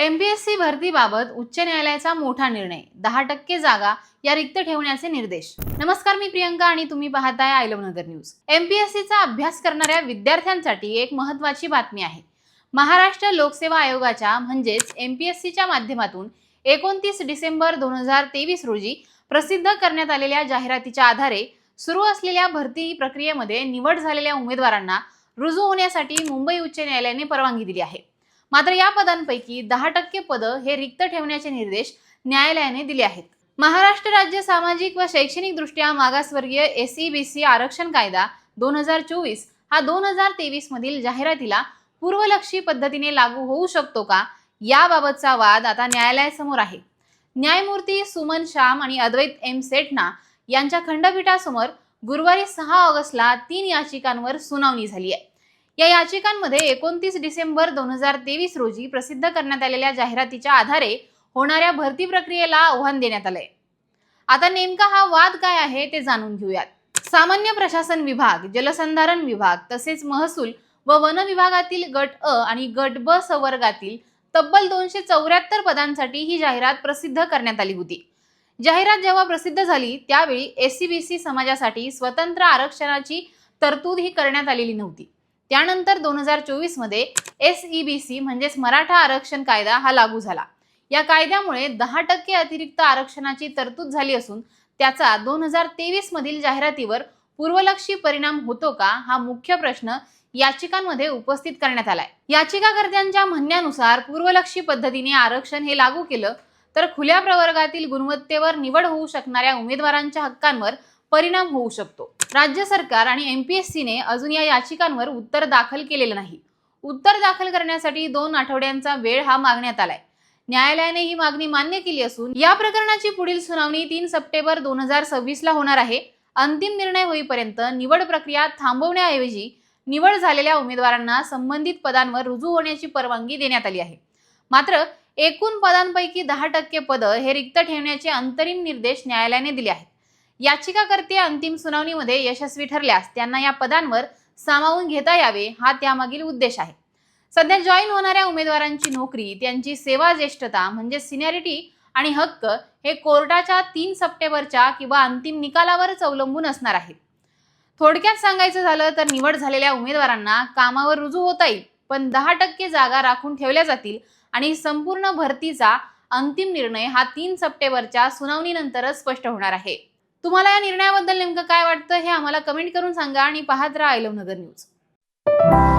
MPSC भरतीबाबत उच्च न्यायालयाचा मोठा निर्णय, 10% जागा या रिक्त ठेवण्याचे निर्देश। नमस्कार, मी प्रियंका आणि तुम्ही पाहताय आय लव्ह नगर न्यूज। एमपीएससीचा अभ्यास करणाऱ्या विद्यार्थ्यांसाठी एक महत्त्वाची बातमी आहे। महाराष्ट्र लोकसेवा आयोगाच्या म्हणजेच एमपीएससीच्या माध्यमातून 29 डिसेंबर 2023 रोजी प्रसिद्ध करण्यात आलेल्या जाहिरातीच्या आधारे सुरू असलेल्या भरती प्रक्रियेमध्ये निवड झालेल्या उमेदवारांना रुजू होण्यासाठी मुंबई उच्च न्यायालयाने परवानगी दिली आहे। मात्र या पदांपैकी 10% पदं हे रिक्त ठेवण्याचे निर्देश न्यायालयाने दिले आहेत। महाराष्ट्र राज्य सामाजिक व शैक्षणिक दृष्ट्या मागासवर्गीय एसईबीसी आरक्षण कायदा 2024 हा 2023 मधील जाहिरातीला पूर्वलक्षी पद्धतीने लागू होऊ शकतो का, याबाबतचा वाद आता न्यायालयासमोर आहे। न्यायमूर्ती सुमन श्याम आणि अद्वैत एम सेठना यांच्या खंडपीठासमोर गुरुवारी 6 ऑगस्टला 3 याचिकांवर सुनावणी झाली आहे। या याचिकांमध्ये 29 डिसेंबर 2023 रोजी प्रसिद्ध करण्यात आलेल्या जाहिरातीच्या आधारे होणाऱ्या भरती प्रक्रियेला आव्हान देण्यात आलंय। आता नेमका हा वाद काय आहे ते जाणून घेऊयात। सामान्य प्रशासन विभाग, जलसंधारण विभाग तसेच महसूल व वन विभागातील गट अ आणि गट ब संवर्गातील तब्बल 274 पदांसाठी ही जाहिरात प्रसिद्ध करण्यात आली होती। जाहिरात जेव्हा प्रसिद्ध झाली त्यावेळी एसईबीसी समाजासाठी स्वतंत्र आरक्षणाची तरतूद ही करण्यात आलेली नव्हती। त्यानंतर 2024 मध्ये एसईबीसी म्हणजेच मराठा आरक्षण कायदा हा लागू झाला। या कायद्यामुळे 10% अतिरिक्त आरक्षणाची तरतूद झाली असून त्याचा 2023 मधील जाहिरातीवर पूर्वलक्षी परिणाम होतो का, हा मुख्य प्रश्न याचिकांमध्ये उपस्थित करण्यात आलाय। याचिकाकर्त्यांच्या म्हणण्यानुसार पूर्वलक्षी पद्धतीने आरक्षण हे लागू केलं तर खुल्या प्रवर्गातील गुणवत्तेवर निवड होऊ शकणाऱ्या उमेदवारांच्या हक्कांवर परिणाम होऊ शकतो। राज्य सरकार आणि एमपीएससीने अजून या याचिकांवर उत्तर दाखल केलेलं नाही। उत्तर दाखल करण्यासाठी 2 आठवड्यांचा वेळ हा मागण्यात आलाय। न्यायालयाने ही मागणी मान्य केली असून या प्रकरणाची पुढील सुनावणी 3 सप्टेंबर 2026 ला होणार आहे। अंतिम निर्णय होईपर्यंत निवड प्रक्रिया थांबवण्याऐवजी निवड झालेल्या उमेदवारांना संबंधित पदांवर रुजू होण्याची परवानगी देण्यात आली आहे। मात्र एकूण पदांपैकी 10% पदं हे रिक्त ठेवण्याचे अंतरिम निर्देश न्यायालयाने दिले आहेत। याचिकाकर्ते अंतिम सुनावणीमध्ये यशस्वी ठरल्यास त्यांना या पदांवर सामावून घेता यावे, हा त्यामागील उद्देश आहे। सध्या जॉईन होणाऱ्या उमेदवारांची नोकरी, त्यांची सेवा ज्येष्ठता म्हणजे सिनियरिटी आणि हक्क हे कोर्टाच्या 3 सप्टेंबरच्या किंवा अंतिम निकालावरच अवलंबून असणार आहेत। थोडक्यात सांगायचं झालं तर निवड झालेल्या उमेदवारांना कामावर रुजू होता येईल, पण 10% जागा राखून ठेवल्या जातील आणि संपूर्ण भरतीचा अंतिम निर्णय हा 3 सप्टेंबरच्या सुनावणीनंतरच स्पष्ट होणार आहे। तुम्हाला या निर्णयाबद्दल नेमकं काय वाटतं हे आम्हाला कमेंट करून सांगा आणि पाहत राहा आय लव्ह नगर न्यूज।